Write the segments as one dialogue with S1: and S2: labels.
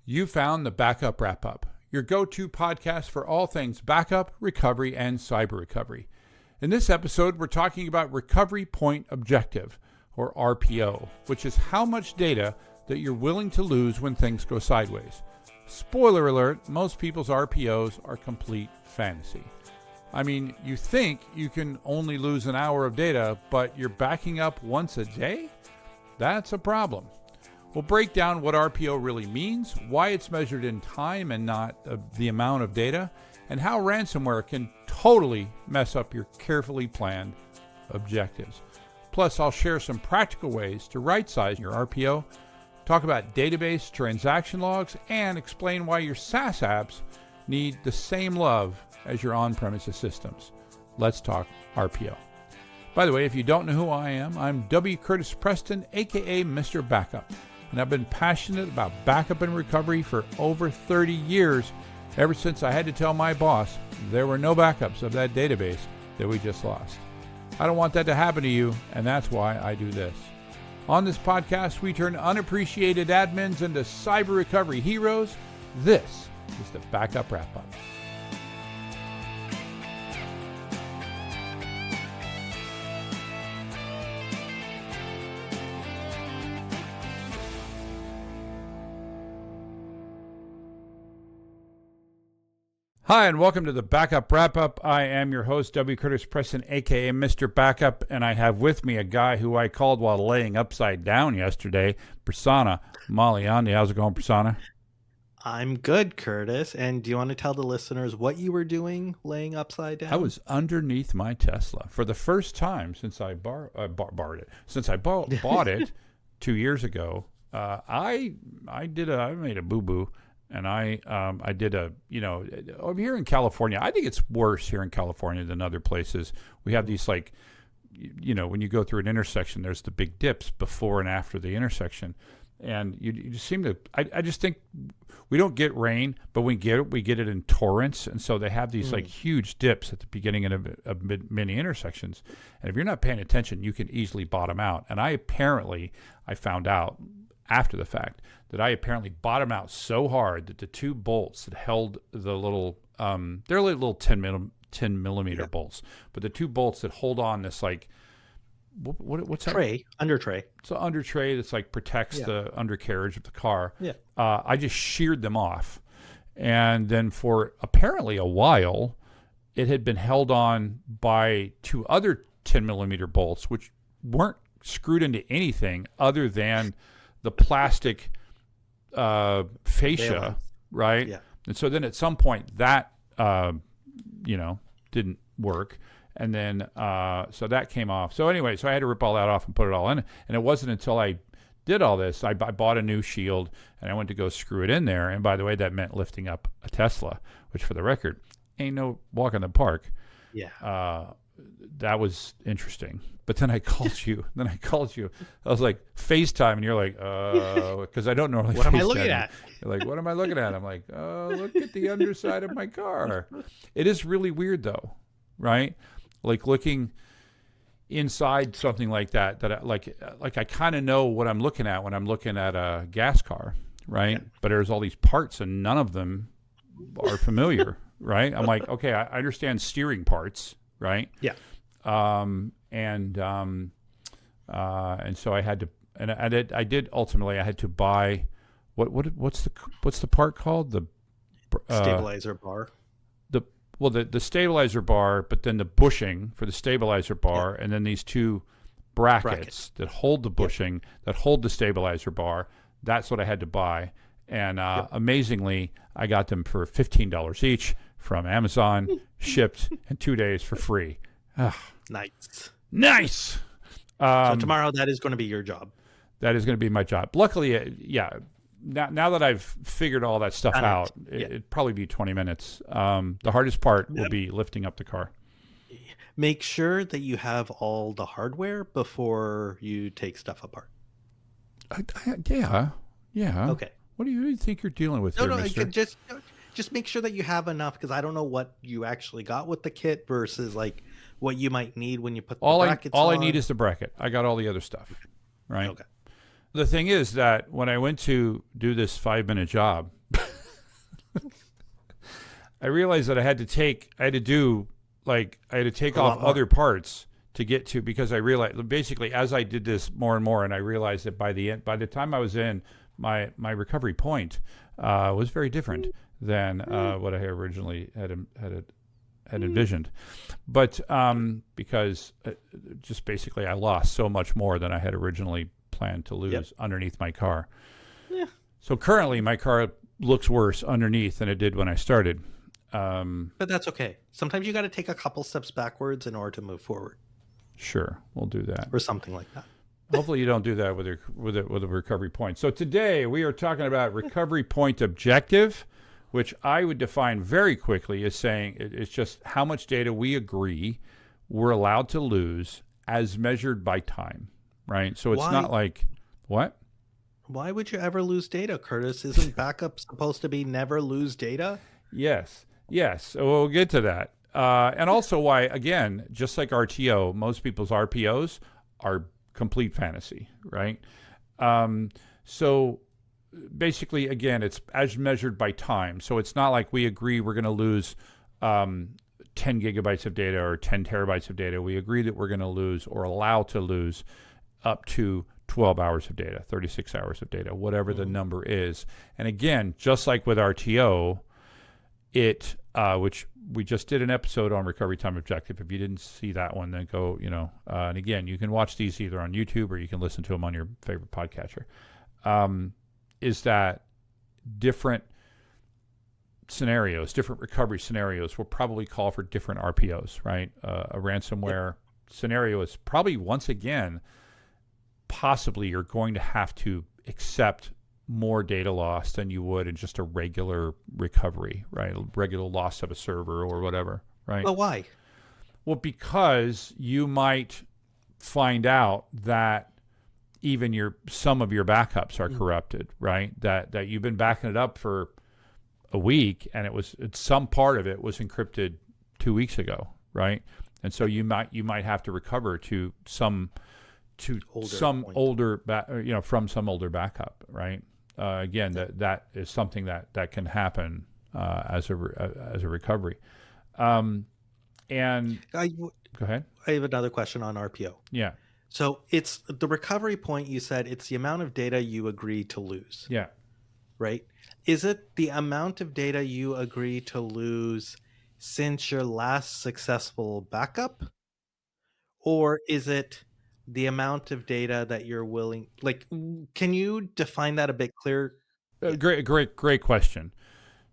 S1: You found the Backup Wrap-Up, your go-to podcast for all things backup, recovery, and cyber recovery. In this episode, we're talking about Recovery Point Objective, or RPO, which is how much data that you're willing to lose when things go sideways. Spoiler alert, most people's RPOs are complete fantasy. I mean, you think you can only lose an hour of data, but you're backing up once a day? That's a problem. We'll break down what RPO really means, why it's measured in time and not the amount of data, and how ransomware can totally mess up your carefully planned objectives. Plus, I'll share some practical ways to right-size your RPO, talk about database transaction logs, and explain why your SaaS apps need the same love as your on-premises systems. Let's talk RPO. By the way, if you don't know who I am, I'm W. Curtis Preston, aka Mr. Backup. And I've been passionate about backup and recovery for over 30 years, ever since I had to tell my boss there were no backups of that database that we just lost. I don't want that to happen to you, and that's why I do this. On this podcast, we turn unappreciated admins into cyber recovery heroes. This is the Backup Wrap-Up. Hi, and welcome to the Backup Wrap-Up. I am your host, W. Curtis Preston, a.k.a. Mr. Backup, and I have with me a guy who I called while laying upside down yesterday, Prasanna Malaiyandi. How's it going, Prasanna?
S2: I'm good, Curtis. And do you want to tell the listeners what you were doing laying upside down?
S1: I was underneath my Tesla for the first time since I borrowed it. Since I bought it 2 years ago, I made a boo-boo. And I did over here in California, I think it's worse here in California than other places. We have these when you go through an intersection, there's the big dips before and after the intersection. And you just seem to, I just think we don't get rain, but we get it in torrents. And so they have these huge dips at the beginning of many intersections. And if you're not paying attention, you can easily bottom out. And I found out after the fact that I apparently bottomed out so hard that the two bolts that held the little, they're like little 10 millimeter bolts, but the two bolts that hold on this what's that? Under tray. It's an under tray that's protects the undercarriage of the car. Yeah. I just sheared them off. And then for apparently a while, it had been held on by two other 10 millimeter bolts, which weren't screwed into anything other than the plastic fascia, right? Yeah. And so then at some point that, didn't work. And then, so that came off. So anyway, so I had to rip all that off and put it all in. And it wasn't until I did all this, I bought a new shield and I went to go screw it in there. And by the way, that meant lifting up a Tesla, which for the record, ain't no walk in the park. Yeah. That was interesting. But then I called you. I was like, FaceTime, and you're like, because I don't normally FaceTime.
S2: What am I looking at?
S1: You're like, what am I looking at? I'm like, look at the underside of my car. It is really weird, though, right? Like looking inside something like that I kind of know what I'm looking at when I'm looking at a gas car, right? Yeah. But there's all these parts, and none of them are familiar, right? I'm like, okay, I understand steering parts, right? Yeah. And so I had to, and I did ultimately, I had to buy, what's the part called? The
S2: stabilizer bar.
S1: The stabilizer bar, but then the bushing for the stabilizer bar, and then these two brackets that hold the bushing, that hold the stabilizer bar. That's what I had to buy. And amazingly, I got them for $15 each from Amazon, shipped in 2 days for free. Nice.
S2: So tomorrow, that is going to be your job.
S1: That is going to be my job. Luckily, now that I've figured all that stuff out, it'd probably be 20 minutes. The hardest part will be lifting up the car.
S2: Make sure that you have all the hardware before you take stuff apart.
S1: Yeah.
S2: Okay.
S1: What do you think you're dealing with here, mister?
S2: Just make sure that you have enough, because I don't know what you actually got with the kit versus what you might need when you put the brackets on.
S1: All I need is the bracket. I got all the other stuff, right? Okay. The thing is that when I went to do this 5-minute job, I realized that I had to take off
S2: more.
S1: other parts to get to, because I realized basically as I did this more and more, and I realized that by the time I was in, my recovery point was very different than what I originally had envisioned. But because just basically I lost so much more than I had originally planned to lose underneath my car.
S2: Yeah.
S1: So currently my car looks worse underneath than it did when I started.
S2: But that's okay. Sometimes you got to take a couple steps backwards in order to move forward.
S1: Sure, we'll do that.
S2: Or something like that.
S1: Hopefully you don't do that with a recovery point. So today we are talking about recovery point objective, which I would define very quickly as saying it's just how much data we agree we're allowed to lose as measured by time, right? So it's not like, what?
S2: Why would you ever lose data, Curtis? Isn't backup supposed to be never lose data?
S1: Yes. So we'll get to that. And also why, again, just like RTO, most people's RPOs are complete fantasy, right? So basically, again, it's as measured by time. So it's not like we agree we're going to lose 10 gigabytes of data or 10 terabytes of data. We agree that we're going to lose or allow to lose up to 12 hours of data, 36 hours of data, whatever the number is. And again, just like with RTO, which we just did an episode on recovery time objective. If you didn't see that one, then go, and again, you can watch these either on YouTube or you can listen to them on your favorite podcatcher. Is that different scenarios, different recovery scenarios will probably call for different RPOs, right? A ransomware scenario is probably, once again, possibly you're going to have to accept more data loss than you would in just a regular recovery, right? A regular loss of a server or whatever, right?
S2: Well, why?
S1: Well, because you might find out that even some of your backups are corrupted, right? That you've been backing it up for a week and some part of it was encrypted 2 weeks ago, right? And so you might have to recover to some older backup, right? Again, that is something that can happen as a recovery. And go ahead.
S2: I have another question on RPO.
S1: Yeah.
S2: So it's the recovery point. You said it's the amount of data you agree to lose.
S1: Yeah.
S2: Right. Is it the amount of data you agree to lose since your last successful backup, or is it the amount of data that you're willing, can you define that a bit clearer?
S1: Great question.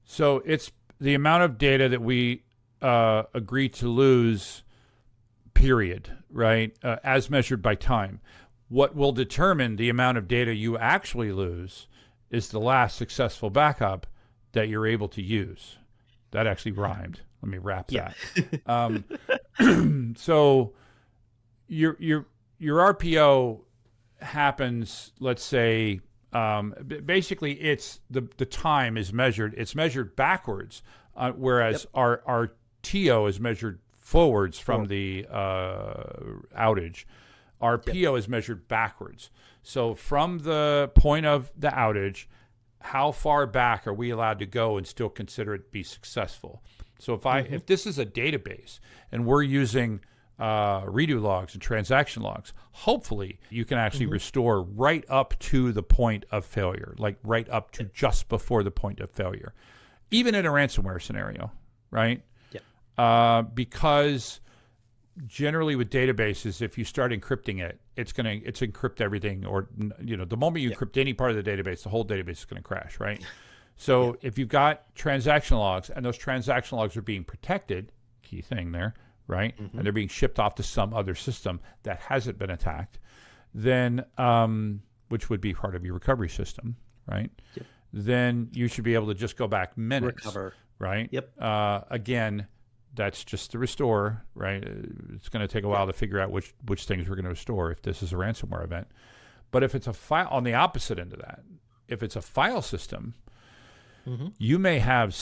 S1: So it's the amount of data that we agree to lose, period, right? As measured by time. What will determine the amount of data you actually lose is the last successful backup that you're able to use. That actually rhymed. Let me wrap that. So your RPO happens, let's say, basically it's the time is measured. It's measured backwards, whereas our TO is measured forwards from the outage. RPO is measured backwards. So from the point of the outage, how far back are we allowed to go and still consider it be successful? So if this is a database and we're using redo logs and transaction logs, hopefully you can actually restore right up to the point of failure, like right up to just before the point of failure, even in a ransomware scenario, right? Yeah. Because generally with databases, if you start encrypting it, it's encrypt everything, or the moment you encrypt any part of the database, the whole database is going to crash, right? So if you've got transaction logs and those transaction logs are being protected, key thing there, right? And they're being shipped off to some other system that hasn't been attacked, then which would be part of your recovery system, right? Yep. Then you should be able to just go back minutes,
S2: recover,
S1: right?
S2: Yep.
S1: Again, that's just the restore, right? It's going to take a while to figure out which things we're going to restore if this is a ransomware event. But if it's a file, on the opposite end of that, if it's a file system, you may have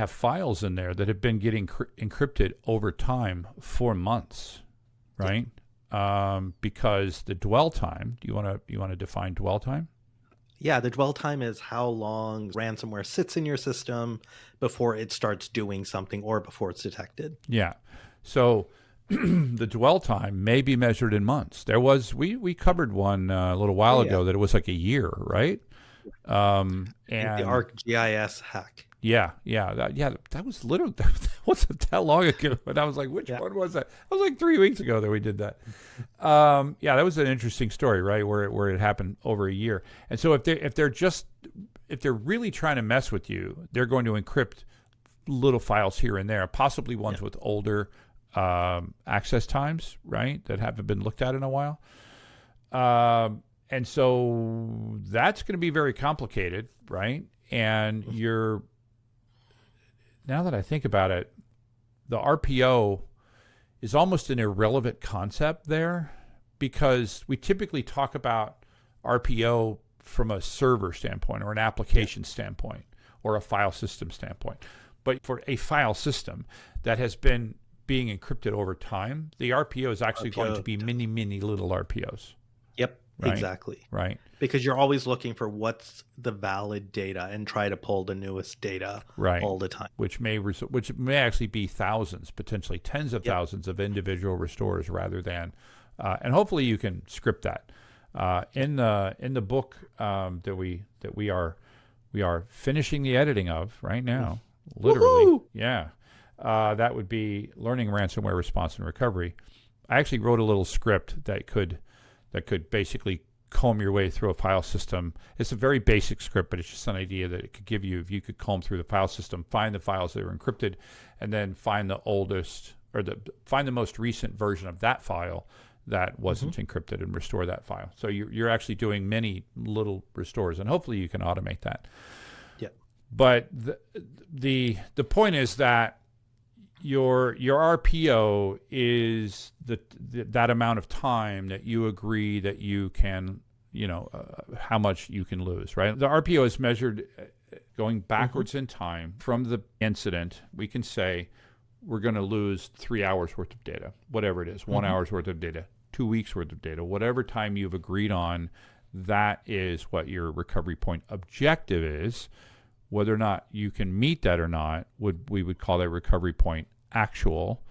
S1: files in there that have been getting encrypted over time for months, right? Because the dwell time. Do you want to define dwell time?
S2: Yeah, the dwell time is how long ransomware sits in your system before it starts doing something or before it's detected.
S1: Yeah. So the dwell time may be measured in months. We covered one a little
S2: Oh
S1: while
S2: yeah,
S1: ago that it was like a year, right?
S2: I think the
S1: And
S2: ArcGIS hack.
S1: that was literally that wasn't that long ago. But I was like, which
S2: Yeah.
S1: one was that? It was like 3 weeks ago that we did that. Yeah, that was an interesting story, right? Where it happened over a year. And so if they're really trying to mess with you, they're going to encrypt little files here and there, possibly ones with older access times, right? That haven't been looked at in a while. And so that's going to be very complicated, right? And now that I think about it, the RPO is almost an irrelevant concept there because we typically talk about RPO from a server standpoint or an application standpoint or a file system standpoint. But for a file system that has been being encrypted over time, the RPO is actually going to be many, many little RPOs.
S2: Yep,
S1: Right?
S2: exactly.
S1: Right.
S2: Because you're always looking for what's the valid data and try to pull the newest data
S1: Right.
S2: all the time.
S1: Which may actually be thousands, potentially tens of thousands of individual restores rather than, and hopefully you can script that. In the book that we are finishing the editing of right now, literally,
S2: Woohoo!
S1: yeah, that would be Learning Ransomware Response and Recovery. I actually wrote a little script that could basically comb your way through a file system. It's a very basic script, but it's just an idea that it could give you if you could comb through the file system, find the files that are encrypted, and then find the oldest or find the most recent version of that file that wasn't encrypted and restore that file. So you're actually doing many little restores, and hopefully you can automate that.
S2: Yeah.
S1: But the point is that your RPO is that amount of time that you agree that you can, how much you can lose, right? The RPO is measured going backwards in time from the incident. We can say we're going to lose 3 hours worth of data, whatever it is, 1 hour's worth of data, 2 weeks worth of data, whatever time you've agreed on, that is what your recovery point objective is. Whether or not you can meet that or not, we would call that recovery point actual,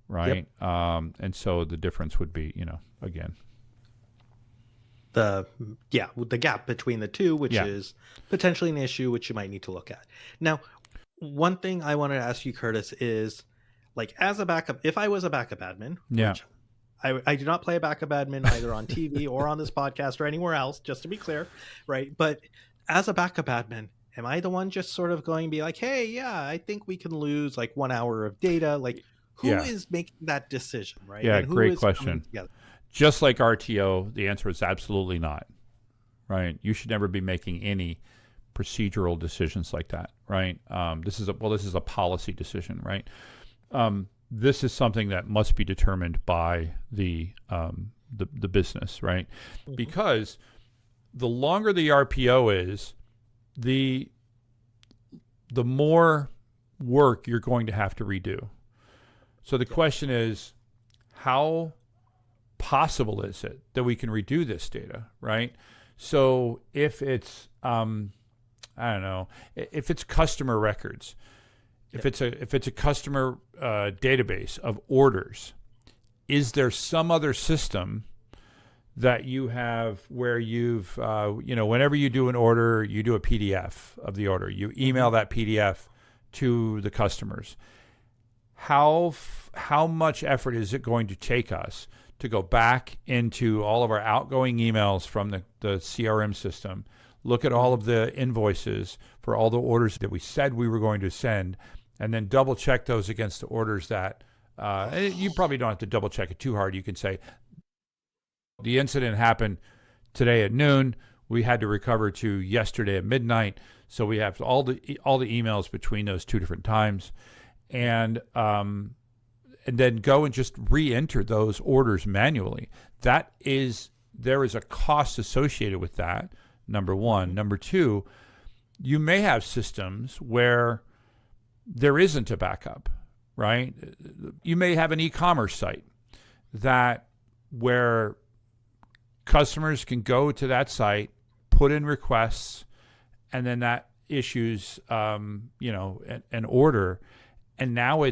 S1: right? Yep. And so the difference would be, again,
S2: the gap between the two, which is potentially an issue which you might need to look at. Now, one thing I wanted to ask you, Curtis, is like as a backup, if I was a backup admin, which I do not play a backup admin either on TV or on this podcast or anywhere else, just to be clear, right? But as a backup admin, am I the one just sort of going to be like, hey, yeah, I think we can lose like 1 hour of data? Like, who is making that decision, right?
S1: Yeah,
S2: and who
S1: great
S2: is
S1: question. Just like RTO, the answer is absolutely not, right? You should never be making any procedural decisions like that, right? This is a policy decision, right? This is something that must be determined by the business, right? Because the longer the RPO is, the more work you're going to have to redo. So the question is, how possible is it that we can redo this data, right? So if it's if it's customer records, if it's a customer database of orders, is there some other system that you have where you've, whenever you do an order, you do a PDF of the order. You email that PDF to the customers. How much effort is it going to take us to go back into all of our outgoing emails from the CRM system, look at all of the invoices for all the orders that we said we were going to send, and then double check those against the orders that, you probably don't have to double check it too hard. You can say, the incident happened today at noon. We had to recover to yesterday at midnight. So we have all the emails between those two different times, and then go and just re-enter those orders manually. There is a cost associated with that. Number one. Number two, you may have systems where there isn't a backup, right? You may have an e-commerce site where customers can go to that site, put in requests, and then that issues, an order. And now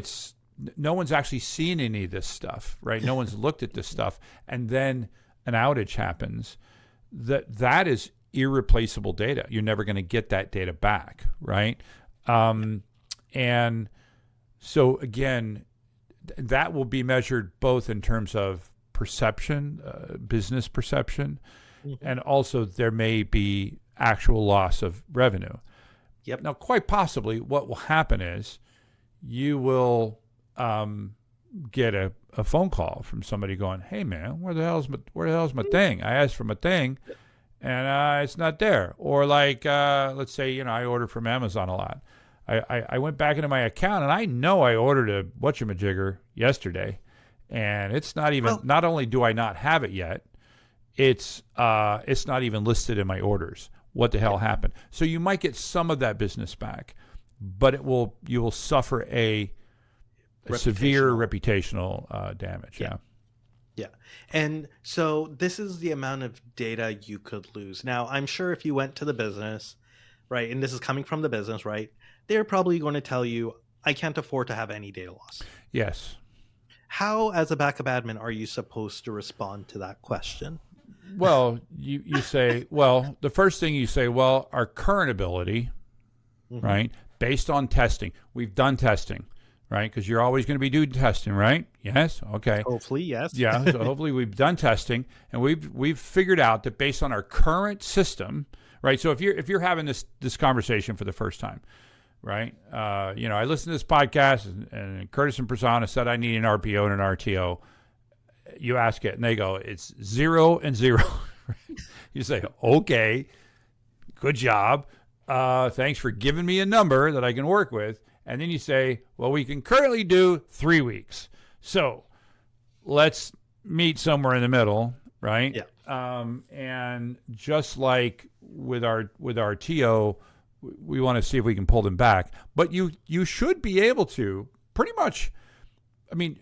S1: no one's actually seen any of this stuff, right? No one's looked at this stuff. And then an outage happens. That is irreplaceable data. You're never going to get that data back, right? And so again, that will be measured both in terms of perception, business perception, and also there may be actual loss of revenue.
S2: Yep.
S1: Now, quite possibly, what will happen is you will get a phone call from somebody going, "Hey, man, where the hell's my thing? I asked for my thing, and it's not there." Or like, let's say, I order from Amazon a lot. I went back into my account, and I know I ordered a whatchamajigger yesterday, and it's not even. Not only do I not have it yet, it's not even listed in my orders. What the hell happened? So you might get some of that business back, but you will suffer a severe reputational damage. Yeah.
S2: Yeah. And so this is the amount of data you could lose. Now, I'm sure if you went to the business, right, and this is coming from the business, right, they're probably going to tell you, I can't afford to have any data loss.
S1: Yes.
S2: How, as a backup admin, are you supposed to respond to that question?
S1: Well, you say, well, the first thing you say, well, our current ability, right, based on testing, we've done testing, right, because you're always going to be doing testing, right? Yes, okay.
S2: Hopefully, yes.
S1: Yeah, so hopefully we've done testing, and we've figured out that based on our current system, right. So if you're having this conversation for the first time, right, I listened to this podcast, and Curtis and Prasanna said I need an RPO and an RTO. You ask it, and they go, it's 0 and 0. You say, okay, good job. Thanks for giving me a number that I can work with. And then you say, well, we can currently do 3 weeks. So let's meet somewhere in the middle, right?
S2: Yeah.
S1: And just like with our TO, we want to see if we can pull them back. But you should be able to pretty much,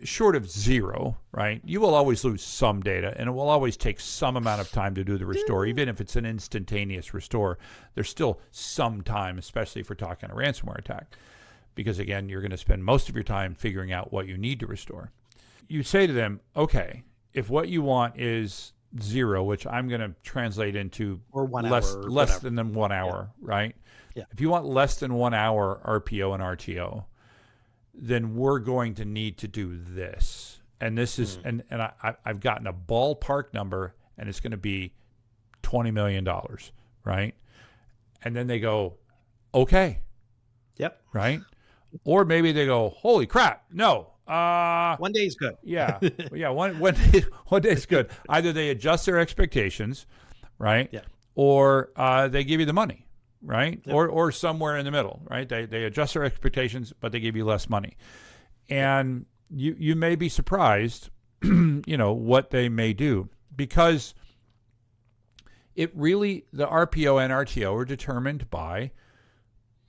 S1: short of 0, right? You will always lose some data, and it will always take some amount of time to do the restore. Even if it's an instantaneous restore, there's still some time, especially if we're talking a ransomware attack. Because again, you're going to spend most of your time figuring out what you need to restore. You say to them, okay, if what you want is 0, which I'm going to translate into
S2: or
S1: less than 1 hour, right?
S2: Yeah.
S1: If you want less than 1 hour RPO and RTO, then we're going to need to do this. And this is, and I've gotten a ballpark number, and it's going to be $20 million, right? And then they go, okay.
S2: Yep.
S1: Right? Or maybe they go, holy crap, no.
S2: 1 day is good.
S1: Yeah. Yeah, one day is good. Either they adjust their expectations, right?
S2: Yeah.
S1: Or they give you the money. Right?
S2: Yep.
S1: Or somewhere in the middle, right? They adjust their expectations, but they give you less money. And you may be surprised, what they may do, because the RPO and RTO are determined by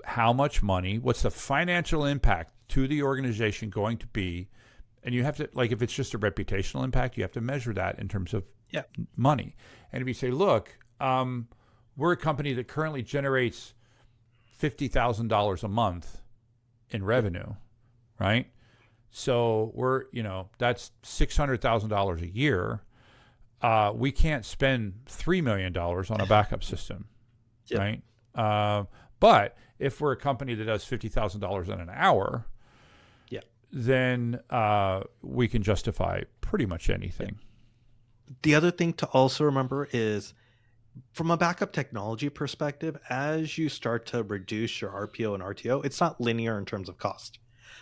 S1: how much money, what's the financial impact to the organization going to be. And you have to, like, if it's just a reputational impact, you have to measure that in terms of money. And if you say, look, we're a company that currently generates $50,000 a month in revenue, right? So we're, that's $600,000 a year. We can't spend $3 million on a backup system, right? But if we're a company that does $50,000 in an hour, then we can justify pretty much anything.
S2: The other thing to also remember is, from a backup technology perspective, as you start to reduce your RPO and RTO, it's not linear in terms of cost,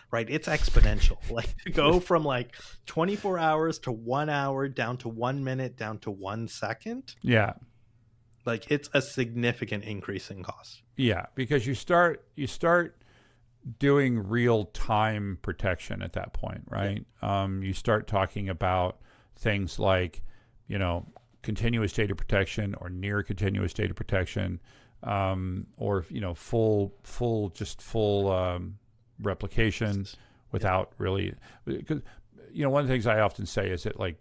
S2: right? It's exponential. Like, to go from like 24 hours to 1 hour, down to 1 minute, down to 1 second.
S1: Yeah.
S2: Like, it's a significant increase in cost.
S1: Yeah, because you start doing real time protection at that point, right? Yeah. You start talking about things like, continuous data protection or near continuous data protection, or full replication without really. Because one of the things I often say is that, like,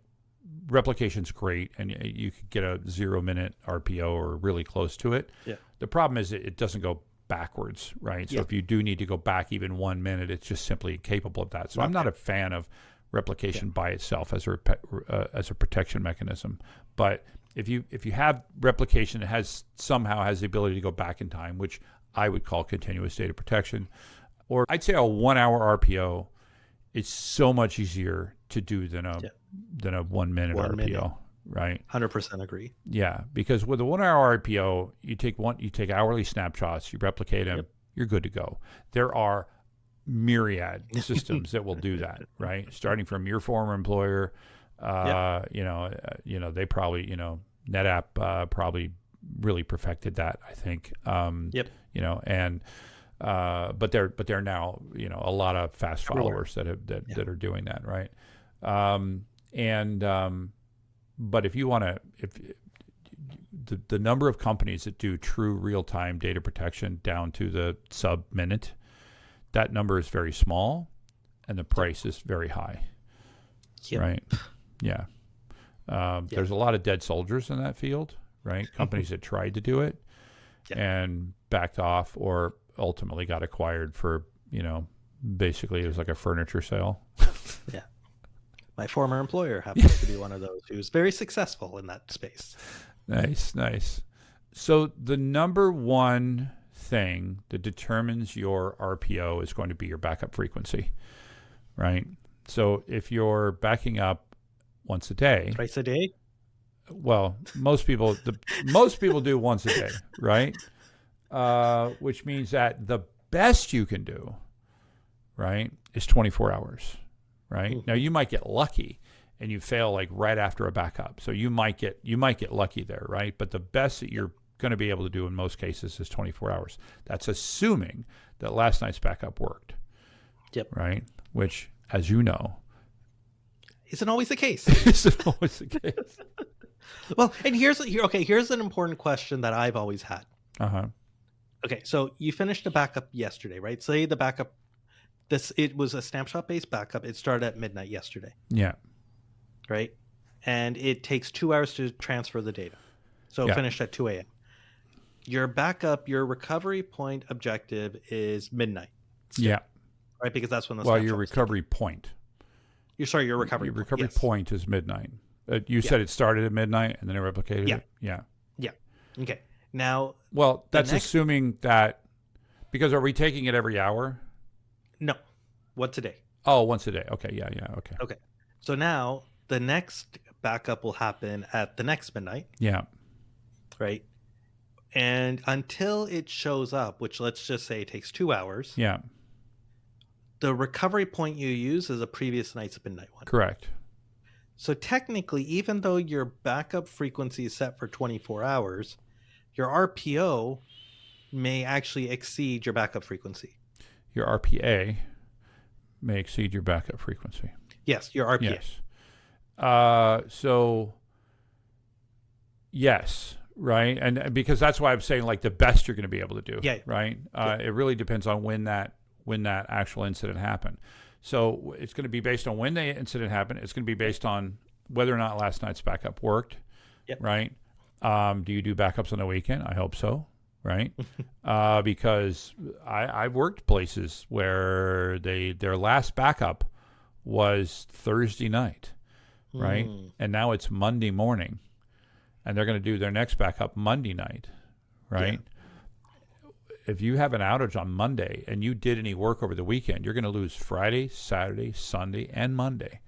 S1: replication's great, and you could get a 0-minute RPO or really close to it.
S2: Yeah.
S1: The problem is it doesn't go backwards, right? So if you do need to go back even 1 minute, it's just simply incapable of that. So I'm not a fan of replication by itself as a protection mechanism. But if you have replication that somehow has the ability to go back in time, which I would call continuous data protection, or I'd say a 1 hour RPO is so much easier to do than a 1 minute RPO, right?
S2: 100% agree.
S1: Yeah, because with a 1 hour RPO, you take hourly snapshots, you replicate them, you're good to go. There are myriad systems that will do that, right? Starting from your former employer, they probably, NetApp probably really perfected that, I think. But they're now, a lot of fast followers that are doing that, right? But if you want to, the number of companies that do true real-time data protection down to the sub-minute, that number is very small, and the price is very high, right? Yeah. There's a lot of dead soldiers in that field, right? Companies that tried to do it and backed off, or ultimately got acquired for, basically it was like a furniture sale.
S2: Yeah. My former employer happens to be one of those who's very successful in that space.
S1: Nice. So the number one thing that determines your RPO is going to be your backup frequency, right? So if you're backing up once a day,
S2: twice a day,
S1: well, most people do once a day, right? Which means that the best you can do, right, is 24 hours, right? Now you might get lucky and you fail like right after a backup. So you might get lucky there, right? But the best that you're going to be able to do in most cases is 24 hours. That's assuming that last night's backup worked.
S2: Yep.
S1: Right? Which, as you know,
S2: isn't always the case.
S1: Isn't always the case.
S2: Well, and here's an important question that I've always had. Okay, so you finished a backup yesterday, right? Say the backup, it was a snapshot-based backup. It started at midnight yesterday.
S1: Yeah.
S2: Right? And it takes 2 hours to transfer the data. So it finished at 2 a.m. Your backup, your recovery point objective is midnight.
S1: Yeah.
S2: Right? Because that's when the
S1: your recovery point.
S2: Your recovery
S1: point is midnight. You said it started at midnight and then it replicated it? Yeah.
S2: Okay. Now,
S1: well, that's assuming that, because are we taking it every hour?
S2: No. Once a day.
S1: Oh, once a day. Okay. Yeah. Okay.
S2: Okay. So now the next backup will happen at the next midnight.
S1: Yeah.
S2: Right. And until it shows up, which let's just say it takes 2 hours.
S1: Yeah.
S2: The recovery point you use is a previous night's midnight one.
S1: Correct.
S2: So technically, even though your backup frequency is set for 24 hours, your RPO may actually exceed your backup frequency.
S1: Your RPA may exceed your backup frequency.
S2: Yes, your RPA.
S1: Yes, right? And because that's why I'm saying like the best you're going to be able to do, right? It really depends on when that actual incident happened. So it's going to be based on when the incident happened. It's going to be based on whether or not last night's backup worked, right? Do you do backups on the weekend? I hope so, right? Because I've worked places where their last backup was Thursday night, right? And now it's Monday morning, and they're going to do their next backup Monday night, right? If you have an outage on Monday and you did any work over the weekend, you're going to lose Friday, Saturday, Sunday, and Monday,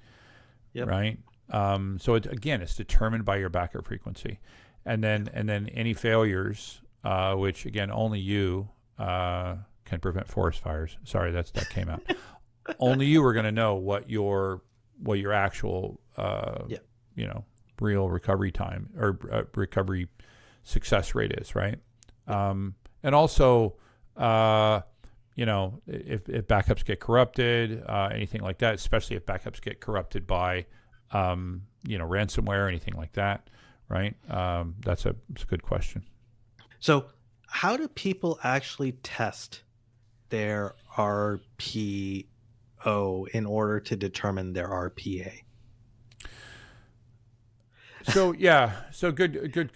S1: right? So it's determined by your backup frequency, and then any failures, which again only you can prevent forest fires. Sorry, that came out. Only you are going to know what your actual real recovery time or recovery success rate is, right? And also, if backups get corrupted, anything like that, especially if backups get corrupted by, ransomware, anything like that, right? That's a good question.
S2: So how do people actually test their RPO in order to determine their RPA?
S1: So good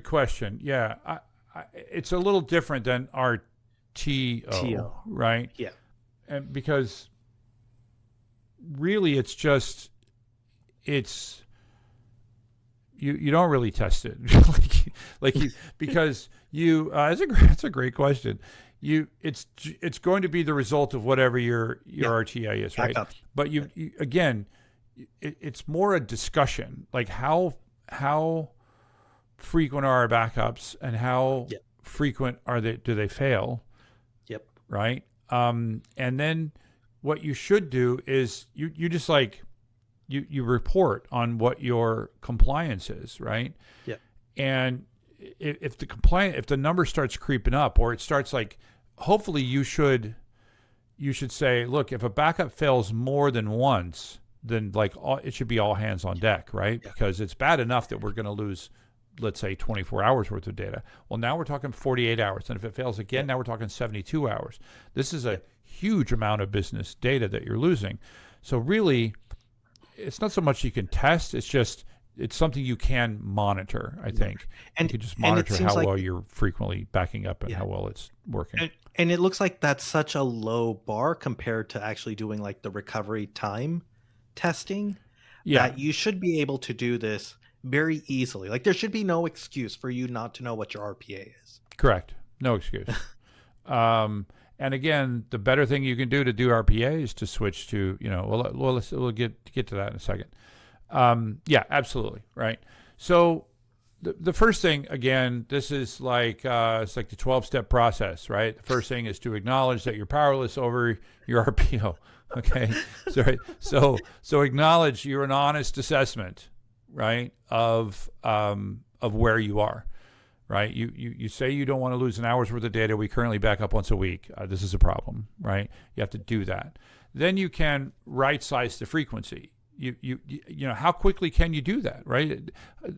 S1: question. Yeah, it's a little different than RTO, right?
S2: Yeah.
S1: And because really, it's you don't really test it, because that's a great question. It's going to be the result of whatever your RTA is, right?
S2: Backup.
S1: But you again, it's more a discussion, like how frequent are our backups and how frequent do they fail?
S2: Yep.
S1: Right. And then what you should do is you just you report on what your compliance is, right?
S2: Yeah.
S1: And if the number starts creeping up, or it starts hopefully you should say, look, if a backup fails more than once, then it should be all hands on deck, right?
S2: Yeah.
S1: Because it's bad enough that we're going to lose, let's say, 24 hours worth of data. Well, now we're talking 48 hours. And if it fails again, now we're talking 72 hours. This is a huge amount of business data that you're losing. So really, it's not so much you can test, it's something you can monitor, I think. And you can just monitor how well you're frequently backing up and how well it's working.
S2: And it looks like that's such a low bar compared to actually doing the recovery time testing, that you should be able to do this very easily. There should be no excuse for you not to know what your RPA is.
S1: Correct. No excuse. And again, the better thing you can do to do RPA is to switch to, we'll get to that in a second. Yeah, absolutely. Right. So the first thing, again, this is it's like the 12-step process, right? The first thing is to acknowledge that you're powerless over your RPO. Okay. So acknowledge you're an honest assessment, right, of where you are. Right, you say you don't want to lose an hour's worth of data. We currently back up once a week. This is a problem, right? You have to do that. Then you can right size the frequency. You know, how quickly can you do that, right?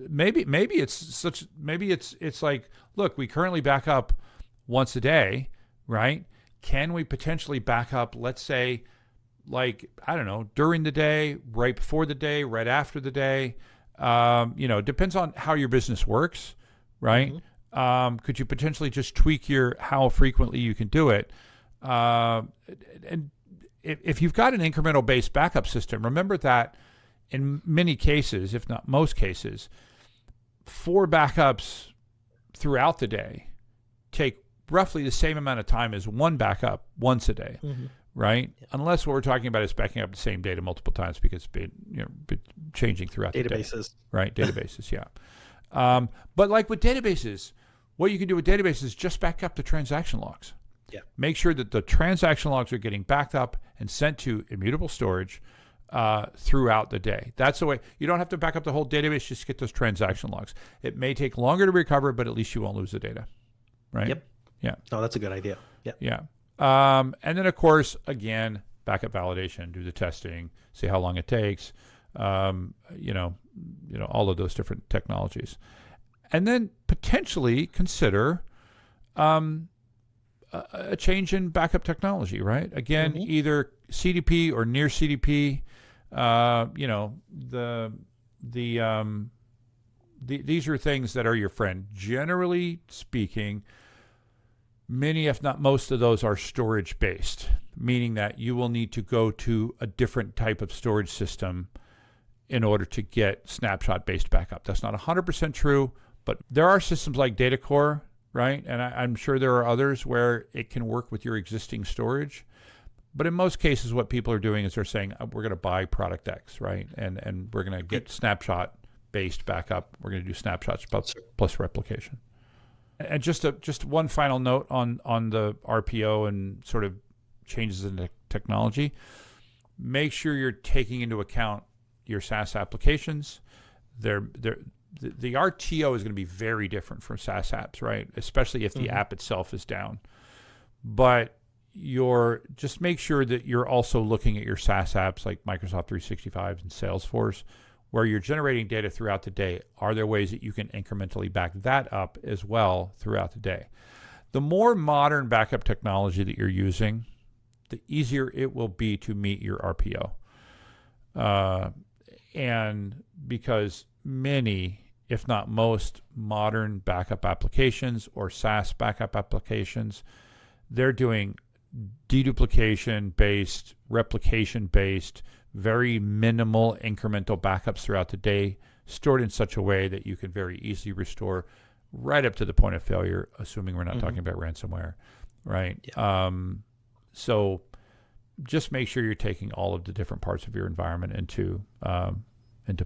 S1: Maybe it's like, look, we currently back up once a day, right? Can we potentially back up, let's say, I don't know, during the day, right before the day, right after the day? Depends on how your business works. Right? Mm-hmm. Could you potentially just tweak how frequently you can do it? And if you've got an incremental based backup system, remember that in many cases, if not most cases, 4 backups throughout the day take roughly the same amount of time as 1 backup once a day. Mm-hmm. Right? Yeah. Unless what we're talking about is backing up the same data multiple times because it's been changing throughout the day.
S2: Databases.
S1: Right? Databases, yeah. But with databases, what you can do with databases is just back up the transaction logs.
S2: Yeah.
S1: Make sure that the transaction logs are getting backed up and sent to immutable storage throughout the day. That's the way. You don't have to back up the whole database, just get those transaction logs. It may take longer to recover, but at least you won't lose the data. Right?
S2: Yep.
S1: Yeah.
S2: Oh, that's a good idea. Yeah.
S1: Yeah. And then, of course, again, backup validation, do the testing, see how long it takes. All of those different technologies, and then potentially consider a change in backup technology. Right? Again, mm-hmm. either CDP or near CDP. These are things that are your friend. Generally speaking, many, if not most of those, are storage based, meaning that you will need to go to a different type of storage system in order to get snapshot-based backup. That's not 100% true, but there are systems like DataCore, right? And I'm sure there are others where it can work with your existing storage. But in most cases, what people are doing is they're saying, we're going to buy product X, right? And we're going to get snapshot-based backup. We're going to do snapshots plus replication. And just one final note on the RPO and sort of changes in the technology. Make sure you're taking into account your SaaS applications. The RTO is going to be very different from SaaS apps, right? Especially if the app itself is down. But just make sure that you're also looking at your SaaS apps like Microsoft 365 and Salesforce, where you're generating data throughout the day. Are there ways that you can incrementally back that up as well throughout the day? The more modern backup technology that you're using, the easier it will be to meet your RPO. And because many, if not most, modern backup applications or SaaS backup applications, they're doing deduplication-based, replication-based, very minimal incremental backups throughout the day, stored in such a way that you can very easily restore right up to the point of failure, assuming we're not talking about ransomware, right?
S2: Yeah.
S1: So just make sure you're taking all of the different parts of your environment into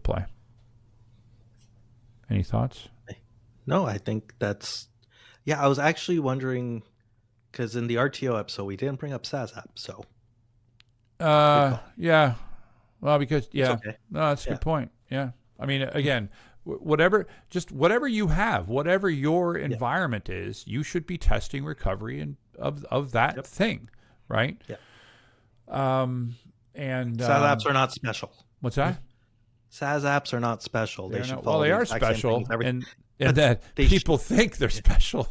S1: play. Any thoughts?
S2: No, I think that's, I was actually wondering, because in the RTO episode, we didn't bring up SaaS apps, so.
S1: Yeah. Well, because,
S2: It's okay.
S1: no, that's a good point. Yeah. I mean, again, whatever you have, whatever your environment is, you should be testing recovery of that thing, right?
S2: Yeah.
S1: And
S2: SaaS apps are not special.
S1: What's that?
S2: SaaS apps are not special. They should follow
S1: they
S2: the
S1: are
S2: exact same
S1: special,
S2: things
S1: and that people think they're special,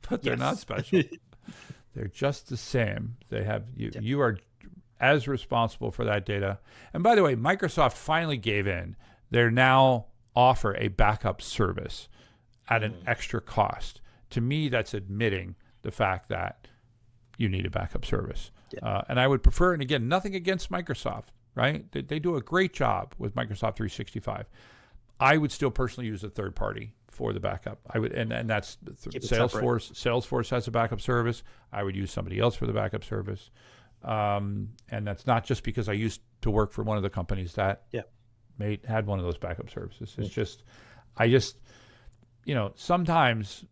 S1: but they're not special. They're just the same. They have you are as responsible for that data. And by the way, Microsoft finally gave in. They're now offer a backup service at an extra cost. To me, that's admitting the fact that you need a backup service. And I would prefer, and again, nothing against Microsoft, right? They do a great job with Microsoft 365. I would still personally use a third party for the backup. I would, and that's Salesforce. Salesforce has a backup service. I would use somebody else for the backup service. And that's not just because I used to work for one of the companies that had one of those backup services. It's just, sometimes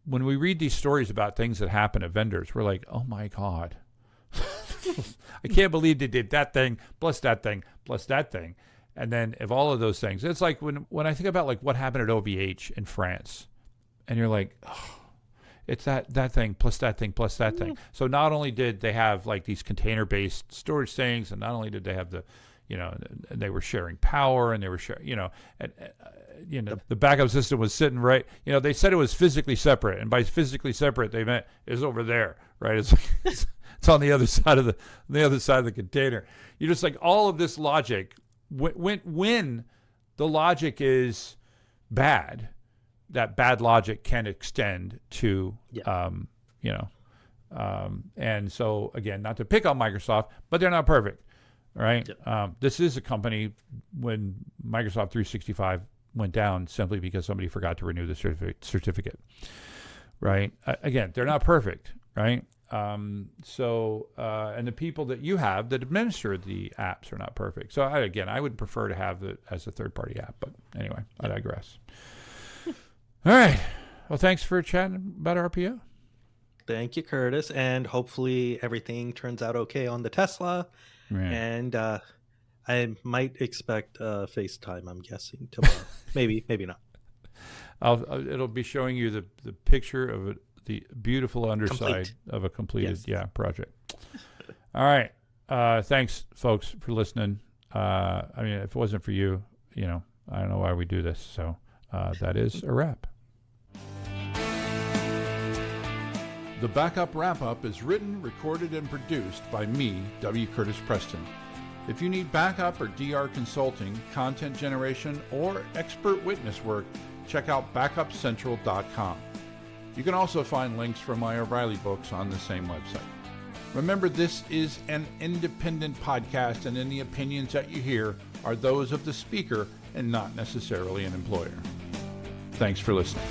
S1: when we read these stories about things that happen at vendors, we're like, oh my God, I can't believe they did that thing, plus that thing, plus that thing. And then if all of those things, it's like when I think about like what happened at OVH in France, and you're like, oh, it's that thing, plus that thing, plus that thing. So not only did they have like these container-based storage things, and not only did they have the, and they were sharing power, and they were sharing, the backup system was sitting right. They said it was physically separate, and by physically separate they meant it's over there, right? It's like, it's on the other side of the container. You're just like all of this logic. When the logic is bad, that bad logic can extend to, and so again, not to pick on Microsoft, but they're not perfect, right? This is a company when Microsoft 365 went down simply because somebody forgot to renew the certificate, right? Again, they're not perfect, right? And the people that you have that administer the apps are not perfect. So I would prefer to have it as a third-party app, but anyway, I digress. All right. Well, thanks for chatting about RPO.
S2: Thank you, Curtis. And hopefully everything turns out okay on the Tesla. Right. And I might expect FaceTime, I'm guessing, tomorrow. maybe not.
S1: It'll be showing you the picture of the beautiful underside of a completed project. All right. Thanks, folks, for listening. If it wasn't for you, I don't know why we do this. So that is a wrap. The Backup Wrap-Up is written, recorded, and produced by me, W. Curtis Preston. If you need backup or DR consulting, content generation, or expert witness work, check out backupcentral.com. You can also find links for my O'Reilly books on the same website. Remember, this is an independent podcast, and any opinions that you hear are those of the speaker and not necessarily an employer. Thanks for listening.